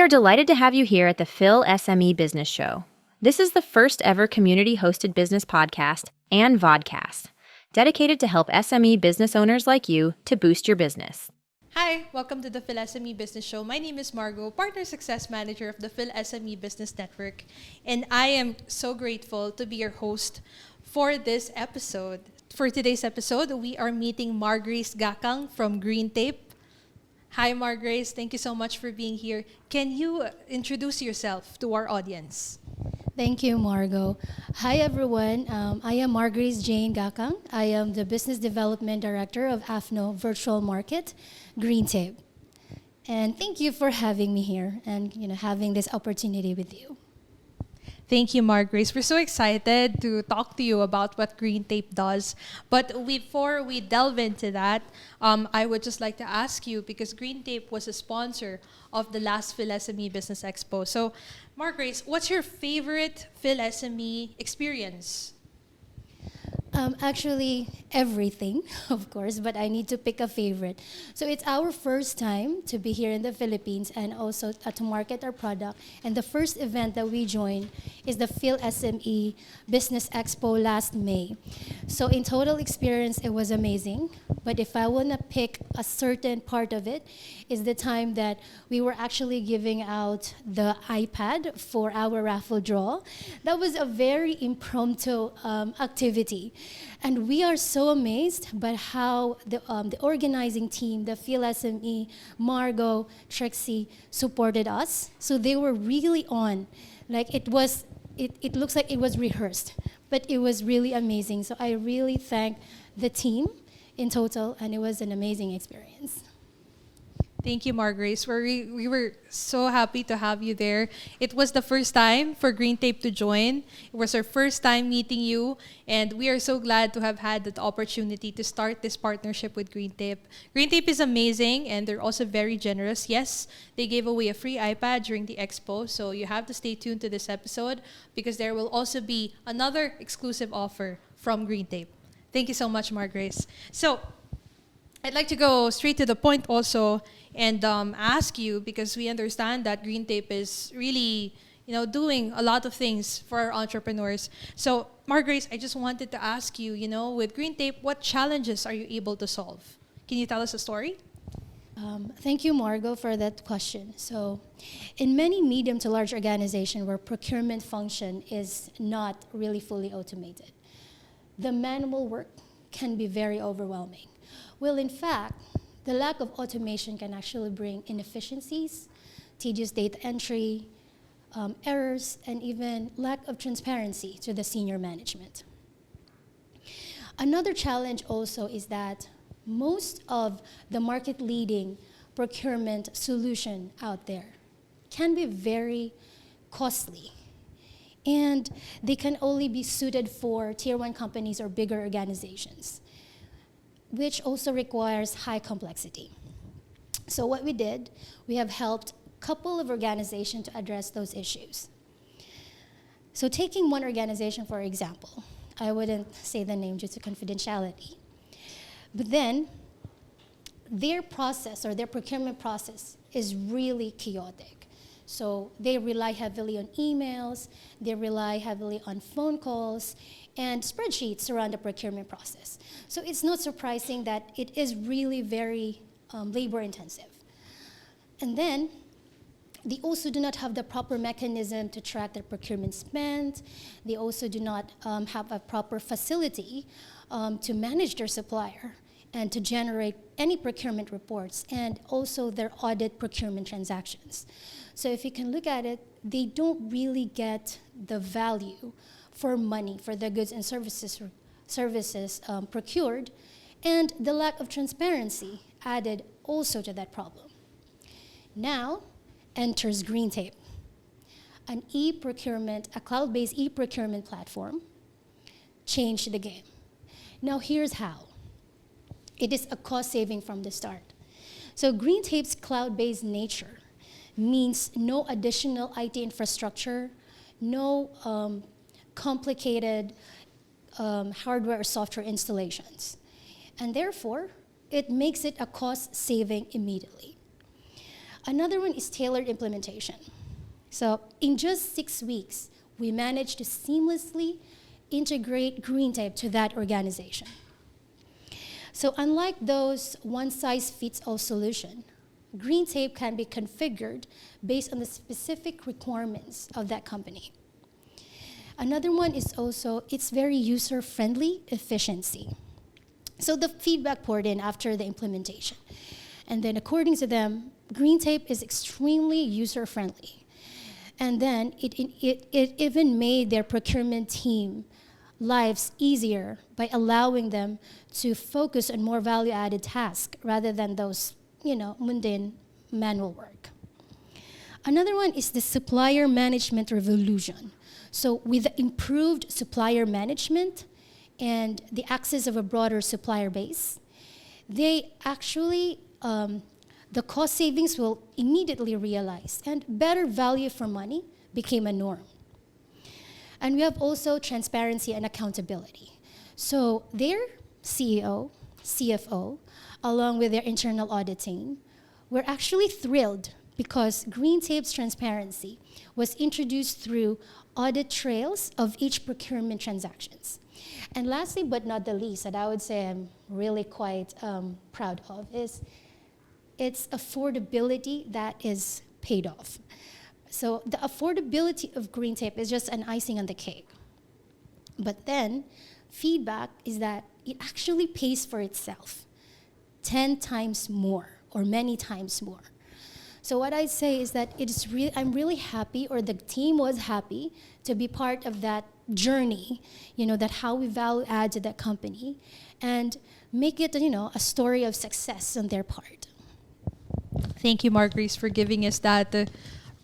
are delighted to have you here at the Phil SME Business Show. This is the first ever community-hosted business podcast and vodcast, dedicated to help SME business owners like you to boost your business. Hi, welcome to the PHILSME Business Show. My name is Margo, Partner Success Manager of the PHILSME Business Network, and I am so grateful to be your host for this episode. For today's episode, we are meeting Margrace Gacang from Green Tape. Hi, Margrace. Thank you so much for being here. Can you introduce yourself to our audience? Thank you, Margo. Hi, everyone. I am Margrace Jane Gacang. I am the Business Development Director of AFNO Virtual Market, Green Tape. And thank you for having me here and having this opportunity with you. Thank you, Margrace. We're so excited to talk to you about what Green Tape does. But before we delve into that, I would just like to ask you, because Green Tape was a sponsor of the last PhilSME Business Expo. So, Margrace, what's your favorite PhilSME experience? Actually, everything, of course, but I need to pick a favorite. So it's our first time to be here in the Philippines and also to market our product. And the first event that we joined is the PhilSME Business Expo last May. So in total experience, it was amazing. But if I want to pick a certain part of it, is the time that we were actually giving out the iPad for our raffle draw. That was a very impromptu activity. And we are so amazed by how the organizing team, the PhilSME, Margo, Trixie, supported us. So they were really on. Like it looks like it was rehearsed, but it was really amazing. So I really thank the team in total, and it was an amazing experience. Thank you, Margrace. We were so happy to have you there. It was the first time for Green Tape to join. It was our first time meeting you, and we are so glad to have had the opportunity to start this partnership with Green Tape. Green Tape is amazing, and they're also very generous. Yes, they gave away a free iPad during the expo, so you have to stay tuned to this episode because there will also be another exclusive offer from Green Tape. Thank you so much, Margrace. So, I'd like to go straight to the point also and ask you, because we understand that Green Tape is really, doing a lot of things for our entrepreneurs. So, Margrace, I just wanted to ask you, with Green Tape, what challenges are you able to solve? Can you tell us a story? Thank you, Margo, for that question. So, in many medium to large organizations where procurement function is not really fully automated, the manual work can be very overwhelming. Well, in fact, the lack of automation can actually bring inefficiencies, tedious data entry, errors, and even lack of transparency to the senior management. Another challenge also is that most of the market-leading procurement solution out there can be very costly, and they can only be suited for tier 1 companies or bigger organizations, which also requires high complexity. So what we did, we have helped a couple of organizations to address those issues. So taking one organization, for example, I wouldn't say the name due to confidentiality, but then their process or their procurement process is really chaotic. So they rely heavily on emails, they rely heavily on phone calls, and spreadsheets around the procurement process. So it's not surprising that it is really very labor intensive. And then they also do not have the proper mechanism to track their procurement spend. They also do not have a proper facility to manage their supplier and to generate any procurement reports, and also their audit procurement transactions. So if you can look at it, they don't really get the value for money for the goods and services procured, and the lack of transparency added also to that problem. Now enters Green Tape, an e-procurement, a cloud-based e-procurement platform, changed the game. Now here's how. It is a cost saving from the start. So Green Tape's cloud-based nature means no additional IT infrastructure, no complicated hardware or software installations. And therefore, it makes it a cost saving immediately. Another one is tailored implementation. So in just 6 weeks, we managed to seamlessly integrate GreenTape to that organization. So unlike those one-size-fits-all solution, GreenTape can be configured based on the specific requirements of that company. Another one is also, it's very user-friendly efficiency. So the feedback poured in after the implementation. And then according to them, GreenTape is extremely user-friendly. And then it even made their procurement team lives easier by allowing them to focus on more value-added tasks rather than those, mundane manual work. Another one is the supplier management revolution. So with the improved supplier management and the access of a broader supplier base, they actually, the cost savings will immediately realize, and better value for money became a norm. And we have also transparency and accountability. So their CEO, CFO, along with their internal audit team, were actually thrilled because GreenTape's transparency was introduced through audit trails of each procurement transactions. And lastly, but not the least, that I would say I'm really quite proud of, is its affordability that is paid off. So the affordability of GreenTape is just an icing on the cake. But then feedback is that it actually pays for itself 10 times more or many times more. So what I'd say is that I'm really happy, or the team was happy, to be part of that journey, that how we value add to that company and make it, a story of success on their part. Thank you, Margrace, for giving us that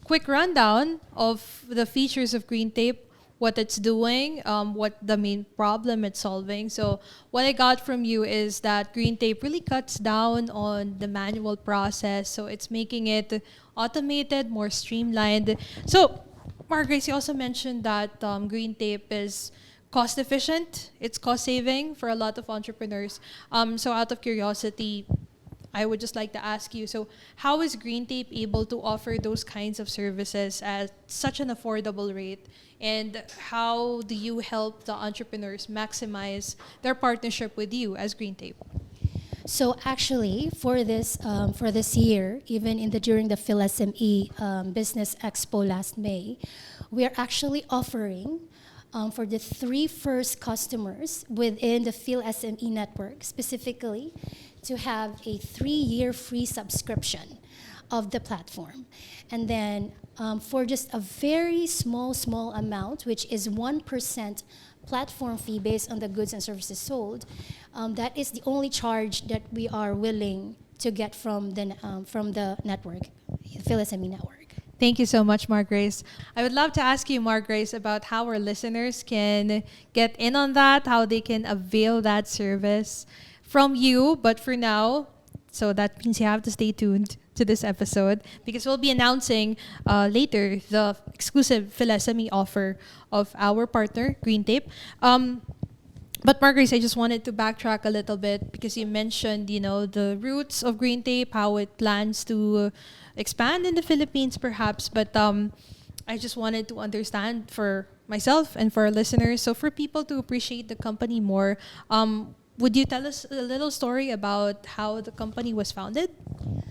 quick rundown of the features of GreenTape, what it's doing, what the main problem it's solving. So what I got from you is that GreenTape really cuts down on the manual process. So it's making it automated, more streamlined. So Margrace, you also mentioned that GreenTape is cost efficient. It's cost saving for a lot of entrepreneurs. So out of curiosity, I would just like to ask you, so how is GreenTape able to offer those kinds of services at such an affordable rate? And how do you help the entrepreneurs maximize their partnership with you as GreenTape? So actually, for this year, even during the PHILSME Business Expo last May, we are actually offering for the 3 first customers within the PHILSME network, specifically, to have a 3-year free subscription of the platform. And then for just a very small amount, which is 1% platform fee based on the goods and services sold, that is the only charge that we are willing to get from the network, PHILSME network. Thank you so much, Margrace. I would love to ask you, Margrace, about how our listeners can get in on that, how they can avail that service from you. But for now, so that means you have to stay tuned to this episode because we'll be announcing later the exclusive PHILSME offer of our partner, GreenTape. But Margrace, I just wanted to backtrack a little bit because you mentioned, the roots of GreenTape, how it plans to expand in the Philippines, perhaps. But I just wanted to understand for myself and for our listeners. So for people to appreciate the company more, would you tell us a little story about how the company was founded?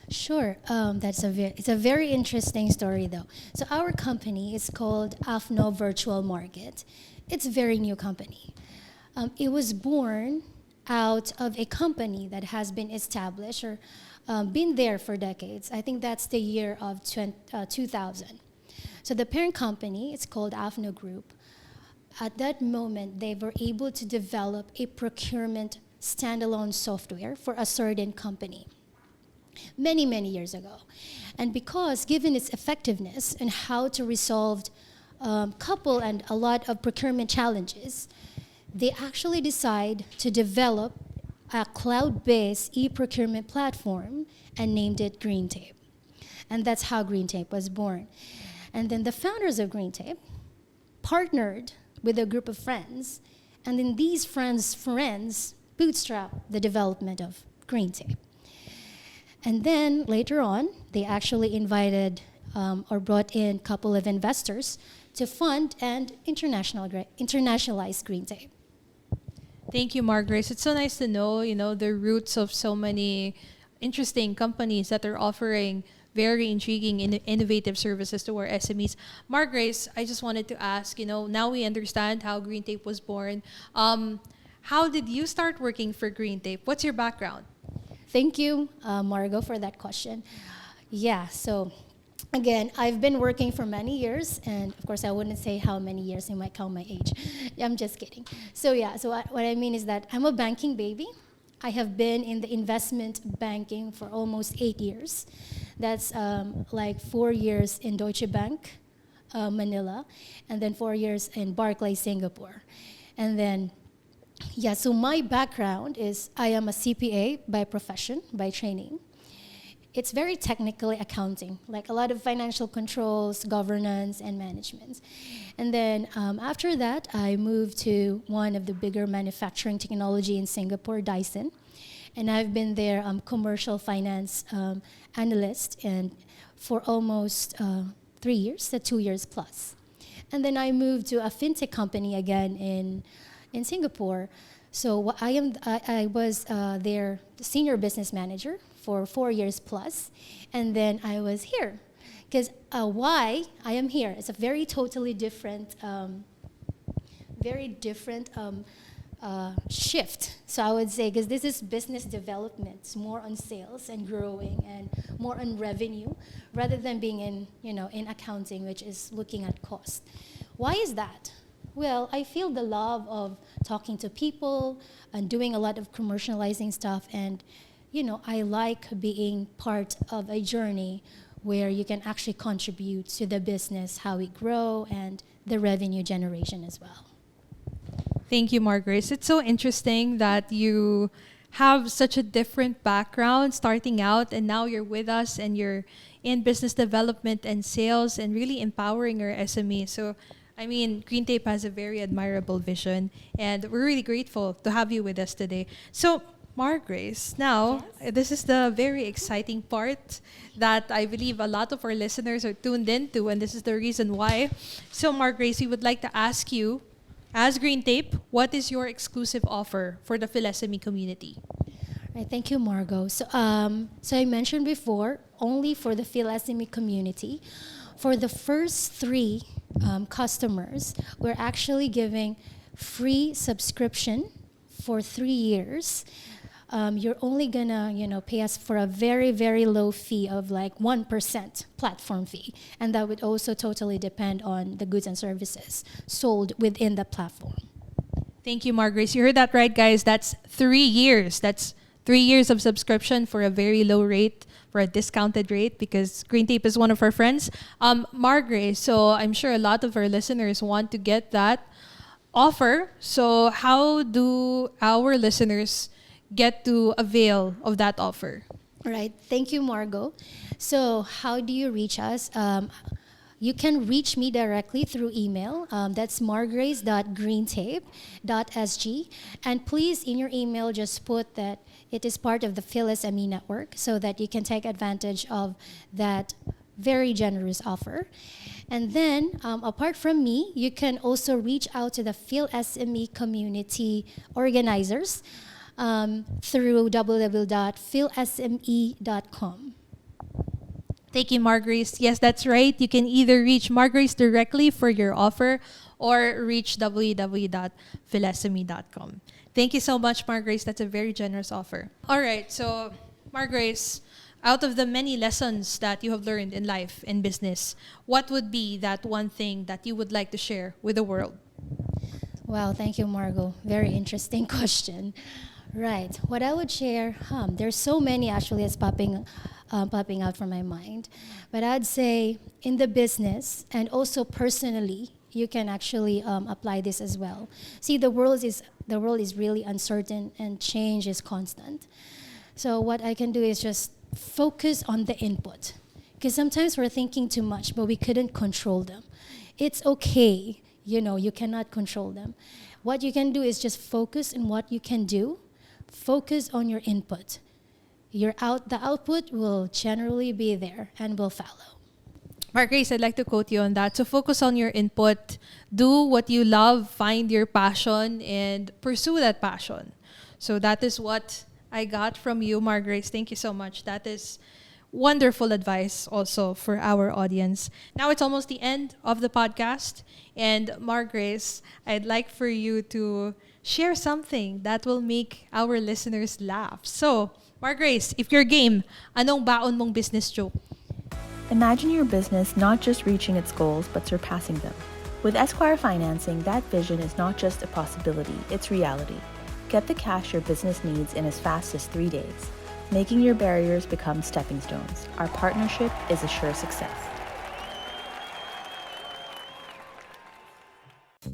Sure. It's a very interesting story, though. So our company is called AFNO Virtual Market. It's a very new company. It was born out of a company that has been established or been there for decades. I think that's the year of 2000. So the parent company, it's called AFNO Group. At that moment, they were able to develop a procurement standalone software for a certain company many years ago. And because given its effectiveness and how to resolve couple and a lot of procurement challenges, they actually decide to develop a cloud-based e-procurement platform and named it GreenTape. And that's how GreenTape was born. And then the founders of GreenTape partnered with a group of friends, and then these friends bootstrap the development of GreenTape. And then later on, they actually invited or brought in a couple of investors to fund and internationalize Green Tape. Thank you, Margrace. It's so nice to know, the roots of so many interesting companies that are offering very intriguing and innovative services to our SMEs. Margrace, I just wanted to ask, now we understand how Green Tape was born. How did you start working for Green Tape? What's your background? Thank you, Margo, for that question. Yeah, so again, I've been working for many years, and of course, I wouldn't say how many years. You might count my age. I'm just kidding. So what I mean is that I'm a banking baby. I have been in the investment banking for almost 8 years. That's like 4 years in Deutsche Bank, Manila, and then 4 years in Barclays, Singapore. And then, so my background is I am a CPA by profession, by training. It's very technically accounting, like a lot of financial controls, governance, and management. And then after that, I moved to one of the bigger manufacturing technology in Singapore, Dyson. And I've been there commercial finance analyst and for almost 3 years, 2 years plus. And then I moved to a fintech company again in Singapore. So I was their senior business manager for 4 years plus, and then I was here. Because why I am here, it's a very totally different, shift. So I would say, because this is business development, it's more on sales and growing and more on revenue, rather than being in accounting, which is looking at cost. Why is that? Well, I feel the love of talking to people and doing a lot of commercializing stuff, and I like being part of a journey where you can actually contribute to the business, how we grow, and the revenue generation as well. Thank you, Margrace. It's so interesting that you have such a different background starting out, and now you're with us and you're in business development and sales and really empowering our SME. So, Green Tape has a very admirable vision, and we're really grateful to have you with us today. So, Margrace, now, This is the very exciting part that I believe a lot of our listeners are tuned into, and this is the reason why. So, Margrace, we would like to ask you, as Green Tape, what is your exclusive offer for the PHILSME community? Right, thank you, Margo. So I mentioned before, only for the PHILSME community, for the first 3 customers, we're actually giving free subscription for 3 years. You're only gonna, pay us for a very, very low fee of like 1% platform fee, and that would also totally depend on the goods and services sold within the platform. Thank you, Margrace. You heard that right, guys. That's 3 years. That's 3 years of subscription for a very low rate, for a discounted rate, because Green Tape is one of our friends. Margrace, so I'm sure a lot of our listeners want to get that offer. So how do our listeners get to avail of that offer? Right. Thank you, Margo. So how do you reach us? You can reach me directly through email. That's margrace.greentape.sg. And please, in your email, just put that it is part of the PHILSME network so that you can take advantage of that very generous offer. And then, apart from me, you can also reach out to the PHILSME community organizers through www.philsme.com. Thank you, Margrace. Yes, that's right. You can either reach Margrace directly for your offer or reach www.philsme.com. Thank you so much, Margrace. That's a very generous offer. All right, so Margrace, out of the many lessons that you have learned in life and business, what would be that one thing that you would like to share with the world? Wow, thank you, Margo. Very interesting question. Right. What I would share, there's so many actually that's popping out from my mind. But I'd say in the business and also personally, you can actually apply this as well. See, the world is really uncertain and change is constant. So what I can do is just focus on the input. Because sometimes we're thinking too much, but we couldn't control them. It's okay, you cannot control them. What you can do is just focus on what you can do. Focus on your input. the output will generally be there and will follow. Margrace, I'd like to quote you on that. So focus on your input, do what you love, find your passion, and pursue that passion. So that is what I got from you, Margrace. Thank you so much. That is wonderful advice also for our audience. Now it's almost the end of the podcast. And Margrace, I'd like for you to share something that will make our listeners laugh. So, Margrace, if you're game, anong baon mong business joke? Imagine your business not just reaching its goals, but surpassing them. With Esquire Financing, that vision is not just a possibility, it's reality. Get the cash your business needs in as fast as 3 days, making your barriers become stepping stones. Our partnership is a sure success.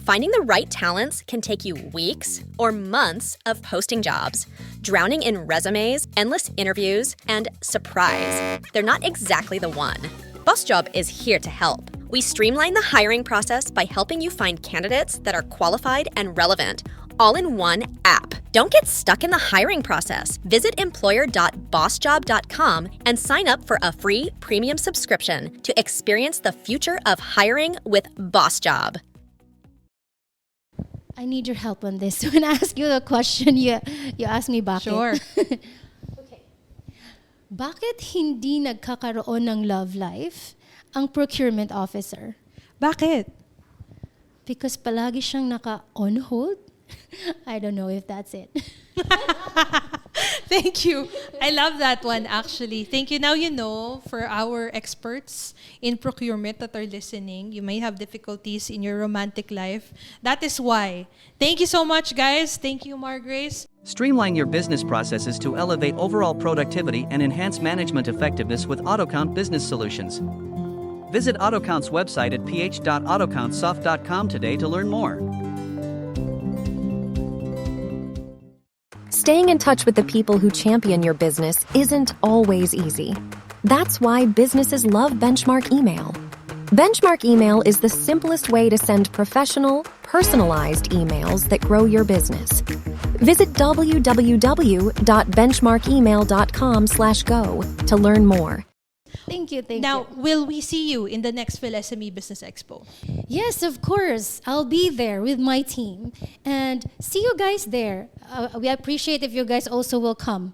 Finding the right talents can take you weeks or months of posting jobs, drowning in resumes, endless interviews, and surprise, they're not exactly the one. BossJob is here to help. We streamline the hiring process by helping you find candidates that are qualified and relevant, all in one app. Don't get stuck in the hiring process. Visit employer.bossjob.com and sign up for a free premium subscription to experience the future of hiring with BossJob. I need your help on this. When I ask you the question, you ask me bakit. Sure. Okay. Bakit hindi nagkakaroon ng love life ang procurement officer? Bakit? Because palagi siyang naka-on hold. I don't know if that's it. Thank you. I love that one, actually. Thank you. Now you know, for our experts in procurement that are listening, you may have difficulties in your romantic life. That is why. Thank you so much, guys. Thank you, Margrace. Streamline your business processes to elevate overall productivity and enhance management effectiveness with AutoCount Business Solutions. Visit AutoCount's website at ph.autocountsoft.com today to learn more. Staying in touch with the people who champion your business isn't always easy. That's why businesses love Benchmark Email. Benchmark Email is the simplest way to send professional, personalized emails that grow your business. Visit www.benchmarkemail.com/go to learn more. Thank you. Now, will we see you in the next PhilSME Business Expo? Yes, of course. I'll be there with my team. And see you guys there. We appreciate if you guys also will come.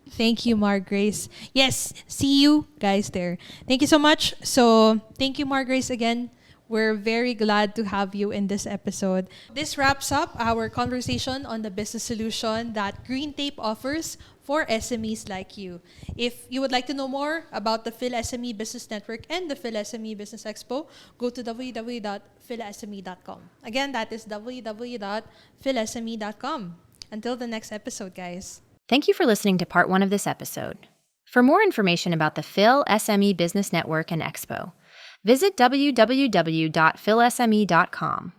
Thank you, Margrace. Yes, see you guys there. Thank you so much. So, thank you, Margrace, again. We're very glad to have you in this episode. This wraps up our conversation on the business solution that Green Tape offers for SMEs like you. If you would like to know more about the PhilSME Business Network and the PhilSME Business Expo, go to www.philsme.com. Again, that is www.philsme.com. Until the next episode, guys. Thank you for listening to part 1 of this episode. For more information about the PhilSME Business Network and Expo, visit www.philsme.com.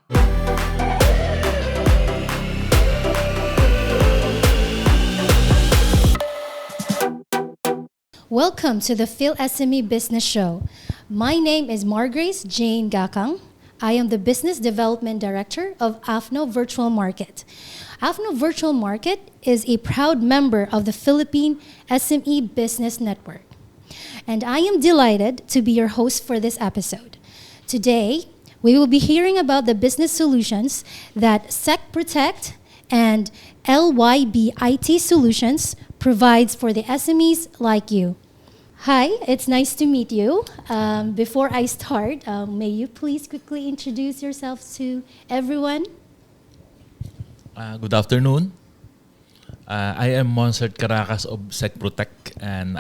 Welcome to the PhilSME Business Show. My name is Margrace Gacang. I am the Business Development Director of AFNO Virtual Market. AFNO Virtual Market is a proud member of the Philippine SME Business Network. And I am delighted to be your host for this episode. Today, we will be hearing about the business solutions that Secprotech and LYB I.T Solutions provides for the SMEs like you. Hi, it's nice to meet you. Before I start, may you please quickly introduce yourselves to everyone? Good afternoon. I am Monserth Caracas of Secprotech, and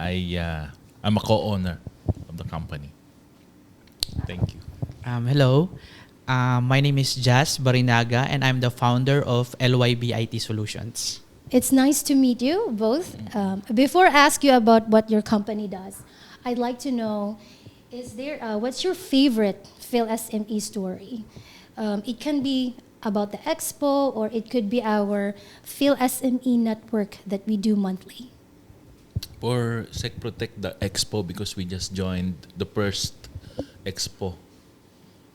I'm a co-owner of the company. Thank you. Hello. My name is Jas Barinaga, and I'm the founder of LYB I.T Solutions. It's nice to meet you both. Before I ask you about what your company does, I'd like to know, what's your favorite PhilSME story? It can be about the expo, or it could be our PhilSME network that we do monthly. For Secprotech, the expo, because we just joined the first expo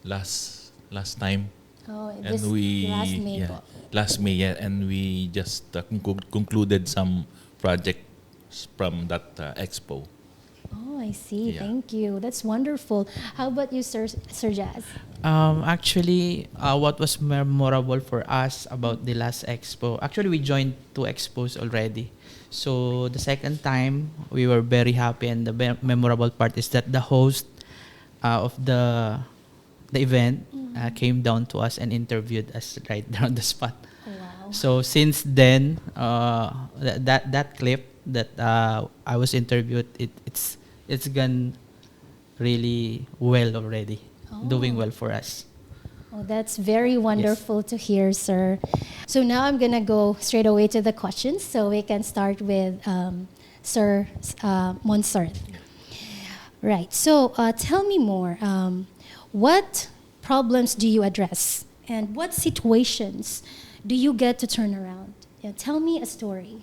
last time. Oh, And last May po. last May, and we just concluded some project customers from that expo. Oh, I see. Yeah. Thank you. That's wonderful. How about you, Sir Jas? Actually, what was memorable for us about the last expo? Actually, we joined two expos already. So the second time, we were very happy, and the memorable part is that the host of the event came down to us and interviewed us right there on the spot. Wow. So since then, that clip that I was interviewed, it's gone really well already, doing well for us. Oh, that's very wonderful to hear, sir. So now I'm gonna go straight away to the questions, so we can start with Sir Monserth. Right. So tell me more. What problems do you address, and what situations do you get to turn around? Yeah, tell me a story.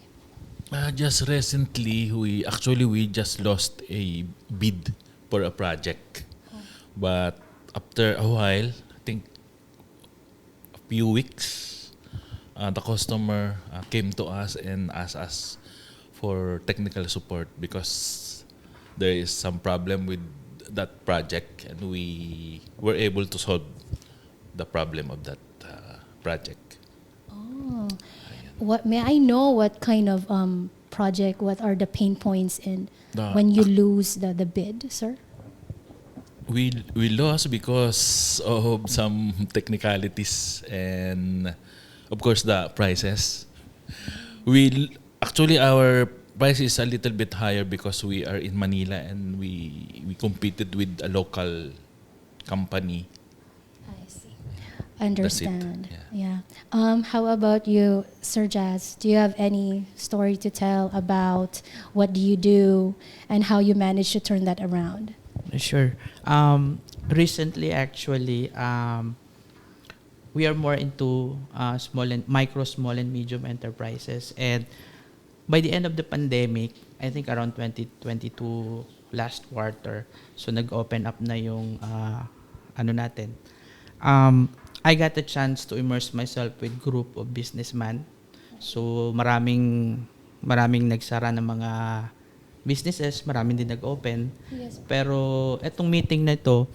Just recently, we just lost a bid for a project. But after a while, I think a few weeks, the customer came to us and asked us for technical support because there is some problem with that project, and we were able to solve the problem of that project. Oh, what may I know? What kind of project? What are the pain points in when you lose the bid, sir? We lost because of some technicalities and of course the prices. Actually our price is a little bit higher because we are in Manila and we competed with a local company. I see. Understand. Yeah. How about you, Sir Jas? Do you have any story to tell about what do you do and how you manage to turn that around? Sure. Recently, actually, we are more into small and medium enterprises, and by the end of the pandemic, I think around 2022 last quarter, so nag-open up na yung ano natin. I got the chance to immerse myself with group of businessmen. So maraming nagsara ng mga businesses, maraming din nag-open. Yes. Pero etong meeting na ito,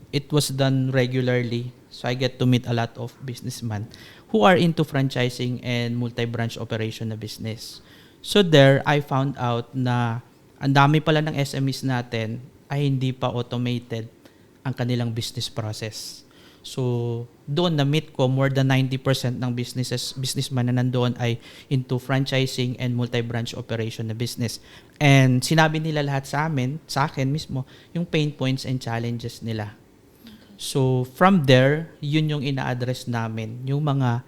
it was done regularly. So I get to meet a lot of businessmen who are into franchising and multi-branch operation na business. So there, I found out na ang dami pala ng SMEs natin ay hindi pa automated ang kanilang business process. So doon na-meet ko more than 90% ng businessman na nandoon ay into franchising and multi-branch operation na business. And sinabi nila lahat sa akin mismo, yung pain points and challenges nila. So from there, yun yung ina-address namin, yung mga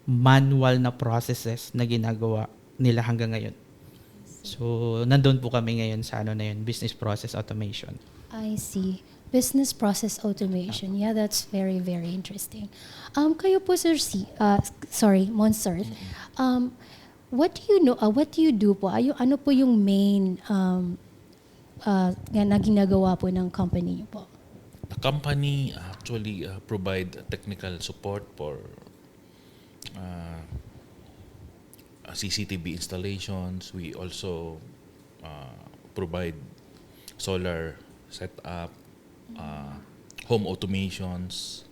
manual na processes na ginagawa nila hanggang ngayon. So nandun po kami ngayon sa business process automation. I see. Business process automation. Yeah, that's very, very interesting. Kayo po, Sir Monserth. What do you know? What do you do po? Ano po yung main na ginagawa po ng company niyo po? The company actually provide technical support for CCTV installations. We also provide solar setup, home automations,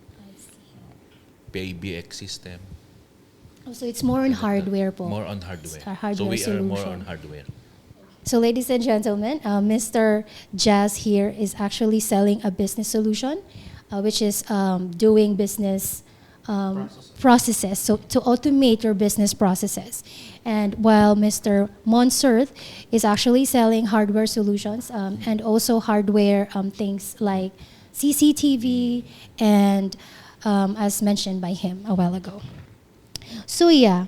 PABX system. Oh, so it's more on hardware po. More on hardware. Hardware so we solution. are more on hardware. So ladies and gentlemen, Mr. Jas here is actually selling a business solution, which is doing business processes, so to automate your business processes. And while Mr. Monserth is actually selling hardware solutions and also hardware things like CCTV and as mentioned by him a while ago. So yeah,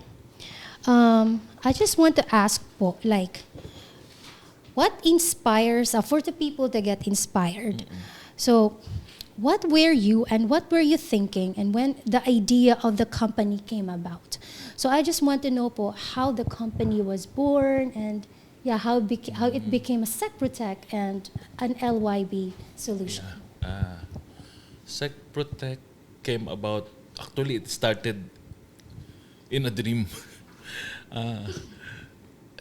I just want to ask po, what inspires for the people to get inspired? So what were you thinking and when the idea of the company came about? So I just want to know po how the company was born and how it became a Secprotech and an LYB solution. Secprotech came about, actually it started in a dream.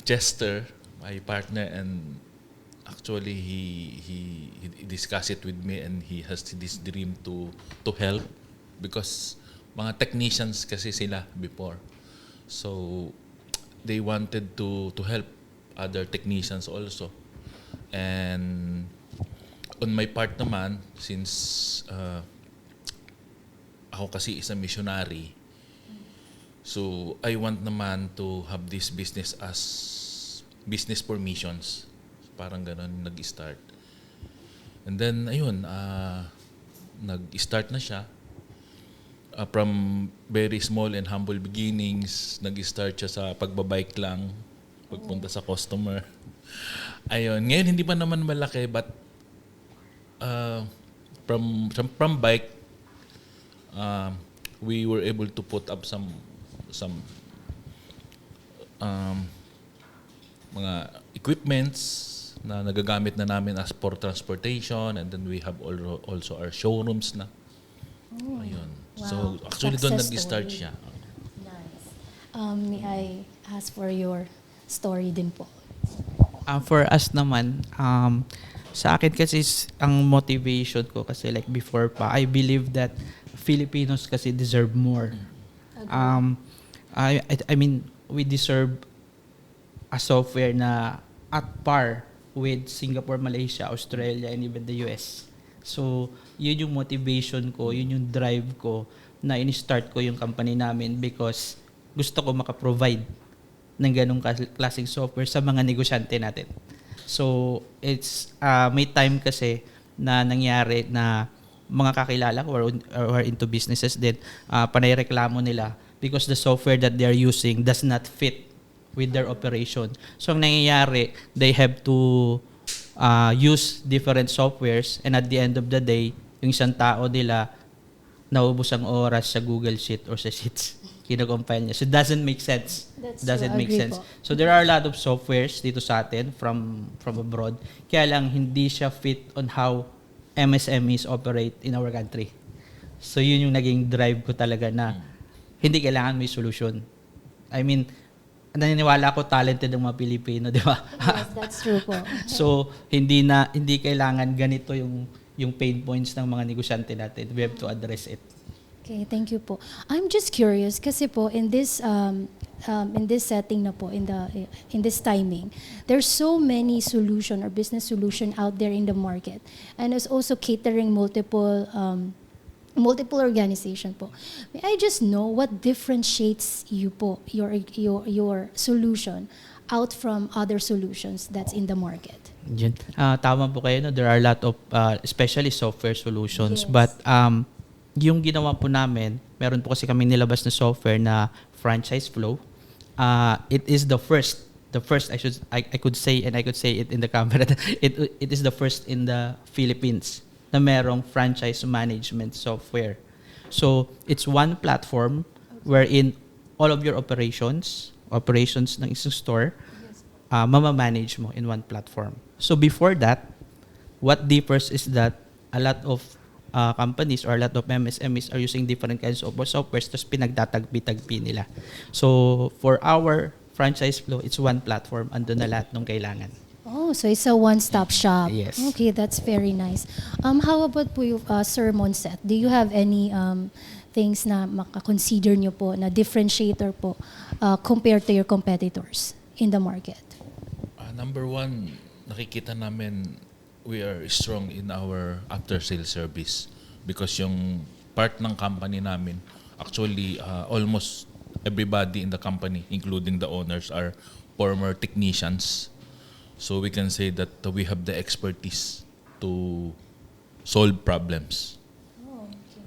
Chester, my partner, and actually he discussed it with me, and he has this dream to help because mga technicians kasi sila before. So they wanted to help other technicians also. And on my part naman, since ako kasi is a missionary, so I want naman to have this business as business for missions. Parang ganun nag-start. And then ayun, nag-start na siya. From very small and humble beginnings, nag-start siya sa pagbabike lang, pagpunta sa customer. Ayun, ngayon hindi pa naman malaki, but from bike, we were able to put up some mga equipments na nagagamit na namin as for transportation, and then we have also our showrooms na. Ayun. Wow. So actually doon Success nag-start story. siya. Nice. May I ask for your story din po? For us naman, sa akin kasi ang motivation ko kasi like before pa, I believe that Filipinos kasi deserve more. I mean, we deserve a software na at par with Singapore, Malaysia, Australia, and even the US. So, yun yung motivation ko, yun yung drive ko na in-start ko yung company namin because gusto ko makaprovide ng ganong klaseng software sa mga negosyante natin. So, it's may time kasi na nangyari na mga kakilala ko or are into businesses din, panay-reklamo nila because the software that they're using does not fit with their operation. So, ang nangyayari, they have to use different softwares, and at the end of the day, yung isang tao nila naubos ang oras sa Google Sheet or sa Sheets. Kino-compile niya. So, it doesn't make sense. Doesn't make sense. Po. So, there are a lot of softwares dito sa atin from abroad. Kaya lang, hindi siya fit on how MSMEs operate in our country. So, yun yung naging drive ko talaga na hindi kailangan may solution. I mean, naniniwala ko talented ang mga Pilipino, di ba? Yes, that's true po. So, hindi kailangan ganito yung pain points ng mga negosyante natin. We have to address it. Okay, thank you po. I'm just curious kasi po in this setting na po, in this timing, there's so many solution or business solution out there in the market, and it's also catering multiple organization po. May I just know what differentiates you po, your solution out from other solutions that's in the market? Yun. Tama po kayo, no? There are a lot of especially software solutions, Yes. but yung ginawa po namin, meron po kasi kami nilabas na software na franchise flow. It is the first I could say, and I could say it in the camera, it is the first in the Philippines na merong franchise management software. So, it's one platform wherein all of your operations ng isang store, mama-manage mo in one platform. So, before that, what differs is that a lot of companies or a lot of MSMEs are using different kinds of softwares, tapos pinagtatagpi-tagpi nila. So, for our franchise flow, it's one platform, andun na lahat ng kailangan. Oh, so it's a one-stop shop. Yes. Okay, that's very nice. How about po you, Sir Monserth? Do you have any things na makakonsider nyo po na differentiator po compared to your competitors in the market? Number one, nakikita namin we are strong in our after-sales service because yung part ng company namin, actually almost everybody in the company, including the owners, are former technicians. So we can say that we have the expertise to solve problems. Oh, okay.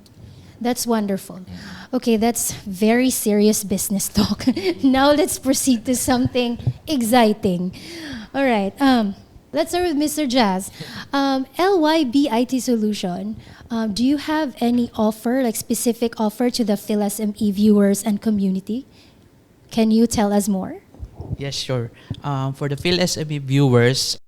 That's wonderful. Okay, that's very serious business talk. Now let's proceed to something exciting. All right. Let's start with Mr. Jas. LYB I.T solution. Do you have any offer, like specific offer to the PHILSME viewers and community? Can you tell us more? Yes, sure. For the PhilSME viewers,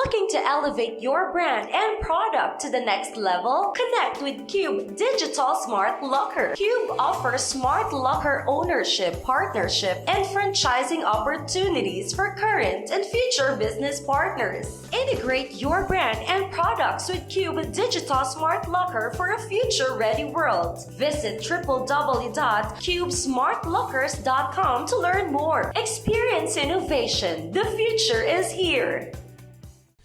Looking to elevate your brand and product to the next level? Connect with Cube Digital Smart Locker. Cube offers smart locker ownership, partnership, and franchising opportunities for current and future business partners. Integrate your brand and products with Cube Digital Smart Locker for a future-ready world. Visit www.cubesmartlockers.com to learn more. Experience innovation. The future is here.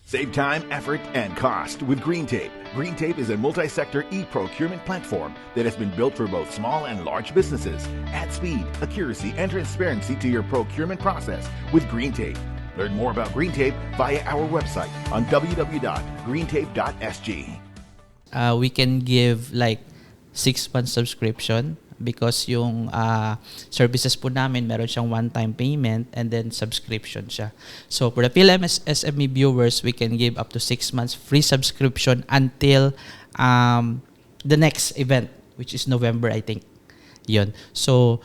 Save time, effort, and cost with GreenTape. GreenTape is a multi-sector e-procurement platform that has been built for both small and large businesses. Add speed, accuracy, and transparency to your procurement process with GreenTape. Learn more about GreenTape via our website on www.greentape.sg. We can give like 6 months subscription because yung services po namin, meron siyang one-time payment and then subscription siya. So for the PhilSME SME viewers, we can give up to 6 months free subscription until the next event, which is November, I think. Yun. So,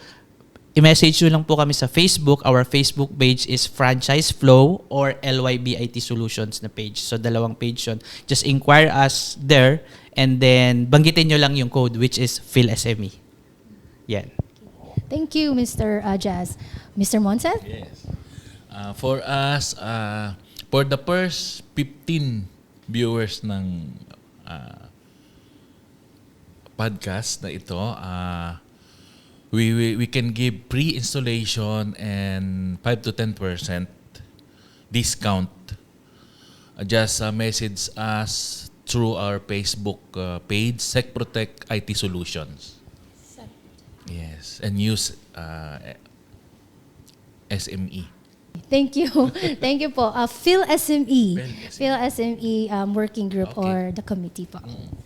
i-message nyo lang po kami sa Facebook. Our Facebook page is Franchise Flow or LYB I.T Solutions na page. So, dalawang page yun. Just inquire us there and then banggitin nyo lang yung code, which is PhilSME. Yan. Thank you, Mr. Jas. Mr. Monserth? Yes. For us, for the first 15 viewers ng podcast na ito, we can give pre-installation and 5 to 10% discount. Just message us through our Facebook page, Secprotech IT Solutions. Yes, and use SME. Thank you. Thank you po. PhilSME. PhilSME working group or the committee po.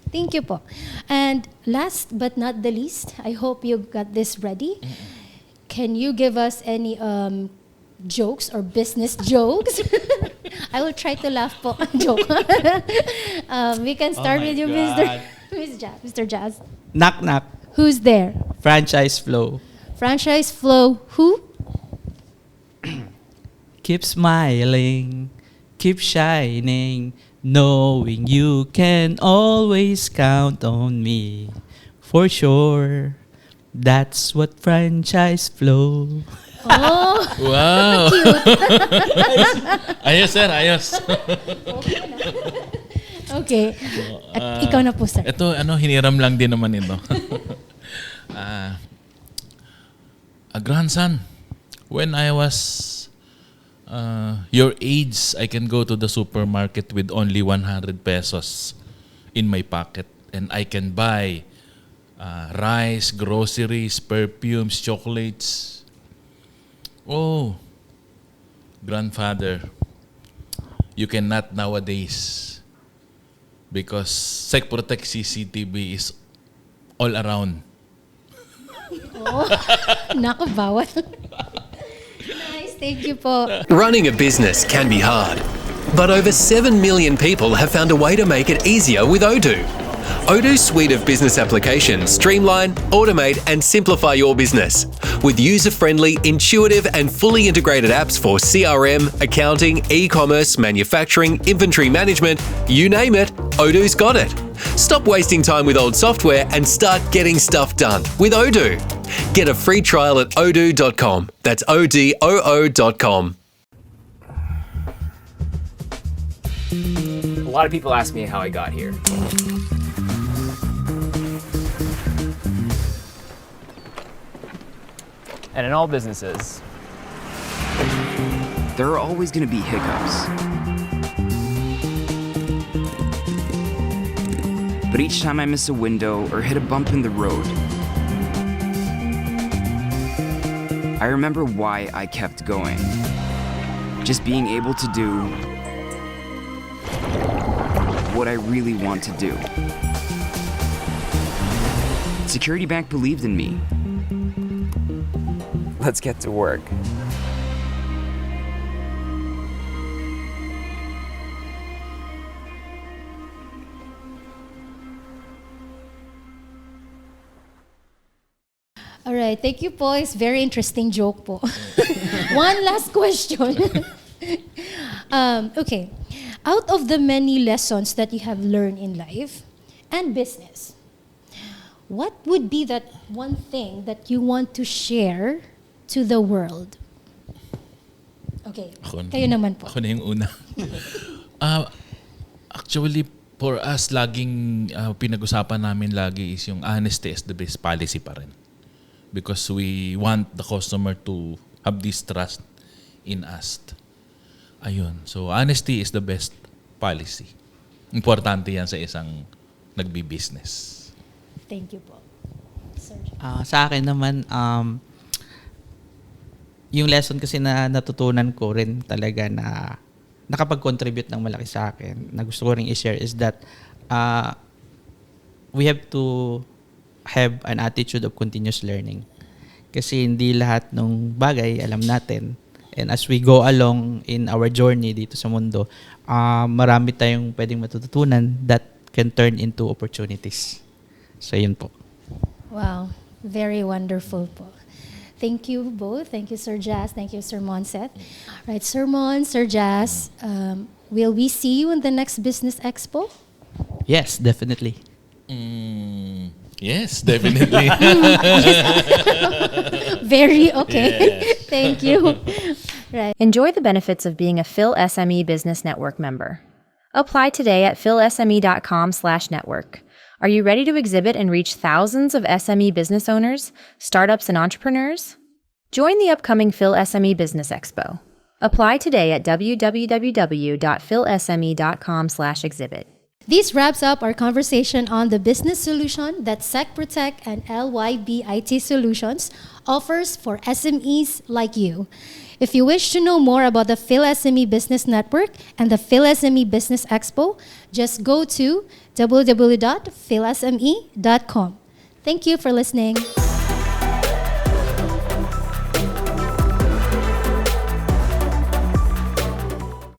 Thank you po. And last but not the least, I hope you got this ready. Can you give us any jokes or business jokes? I will try to laugh po. Joke. We can start with you, Mr. Jas. Knock, knock. Who's there? Franchise Flow. Franchise Flow. Who? Keep smiling, keep shining, knowing you can always count on me. For sure, that's what Franchise Flow. Oh, Wow! cute. Ayos, sir. Ayos. Okay. At ikaw na po, sir. Ito, hiniram lang din naman ito. A grandson, when I was your age, I can go to the supermarket with only 100 pesos in my pocket and I can buy rice, groceries, perfumes, chocolates. Oh, grandfather, you cannot nowadays because Secprotech CCTV is all around. Oh, naku, bawal. Nice, thank you po. Running a business can be hard, but over 7 million people have found a way to make it easier with Odoo. Odoo's suite of business applications streamline, automate, and simplify your business. With user-friendly, intuitive, and fully integrated apps for CRM, accounting, e-commerce, manufacturing, inventory management, you name it, Odoo's got it. Stop wasting time with old software and start getting stuff done with Odoo. Get a free trial at odoo.com. That's odoo.com. A lot of people ask me how I got here. And in all businesses, there are always going to be hiccups. But each time I miss a window or hit a bump in the road, I remember why I kept going. Just being able to do what I really want to do. Security Bank believed in me. Let's get to work. All right, thank you po. It's very interesting joke po. One last question. Okay. out of the many lessons that you have learned in life and business, what would be that one thing that you want to share to the world? Okay, kayo naman po. Ako na yung una. Actually, for us, laging pinag-usapan namin lagi is yung honesty is the best policy pa rin. Because we want the customer to have this trust in us. Ayun. So, honesty is the best policy. Importante yan sa isang nagbi-business. Thank you po. Sir. Sa akin naman, yung lesson kasi na natutunan ko rin talaga na nakapag-contribute ng malaki sa akin, na gusto ko rin i-share is that we have to have an attitude of continuous learning. Kasi hindi lahat ng bagay alam natin. And as we go along in our journey dito sa mundo, marami tayong pwedeng matututunan that can turn into opportunities. So, yun po. Wow, very wonderful po. Thank you both. Thank you, Sir Jas. Thank you, Sir Monserth. Right, Sir Mon, Sir Jas, will we see you in the next Business Expo? Yes, definitely. Yes, definitely. Very okay. Yes. Thank you. Right. Enjoy the benefits of being a PhilSME Business Network member. Apply today at philsme.com/network. Are you ready to exhibit and reach thousands of SME business owners, startups, and entrepreneurs? Join the upcoming PhilSME Business Expo. Apply today at www.philsme.com/exhibit. This wraps up our conversation on the business solution that Secprotech and LYB I.T Solutions offers for SMEs like you. If you wish to know more about the PhilSME Business Network and the PhilSME Business Expo, just go to www.philsme.com. Thank you for listening.